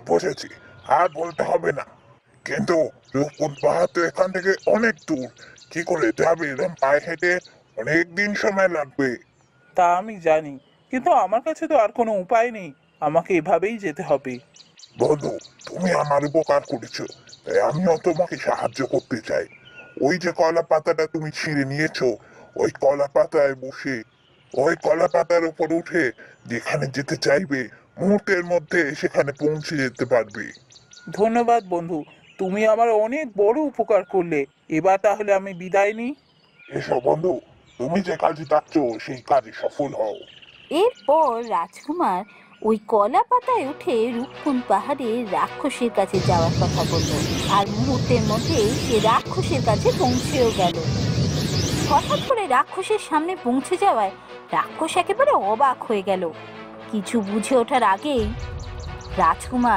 বুঝেছি, আর বলতে হবে না। কিন্তু রূপকুঞ্জ পাহাড় তো এখান থেকে অনেক দূর, কি করে যাবে? এরকম পায়ে হেঁটে অনেক দিন সময় লাগবে। তা আমি জানি, কিন্তু আমার কাছে তো আর কোনো উপায় নেই। আমাকে এভাবেই যেতে হবে। বন্ধু, তুমি আমার উপকার করেছো, তাই আমিও তোমাকে সাহায্য করতে চাই। ওই যে কলা পাতাটা তুমি ছিঁড়ে নিয়েছো, ওই কলা পাতায় বসে, ওই কলা পাতার উপর উঠে যেখানে যেতে চাইবে, মুহূর্তের মধ্যে সেখানে পৌঁছে যেতে পারবে। ধন্যবাদ বন্ধু, তুমি আমার অনেক বড় উপকার করলে। এবার তাহলে আমি বিদায় নিই। এসো বন্ধু, তুমি যে কাজে যাচ্ছ সেই কাজে সফল হও। এরপর রাজকুমার ওই কলা পাতায় উঠে রূপকুঞ্জ পাহাড়ে রাক্ষসের কাছে যাওয়ার কথা বলল। আর মুহূর্তের মধ্যেই সে রাক্ষসের কাছে পৌঁছেও গেল। হঠাৎ করে রাক্ষসের সামনে পৌঁছে যাওয়ায় রাক্ষস একেবারে অবাক হয়ে গেল। কিছু বুঝে ওঠার আগেই রাজকুমার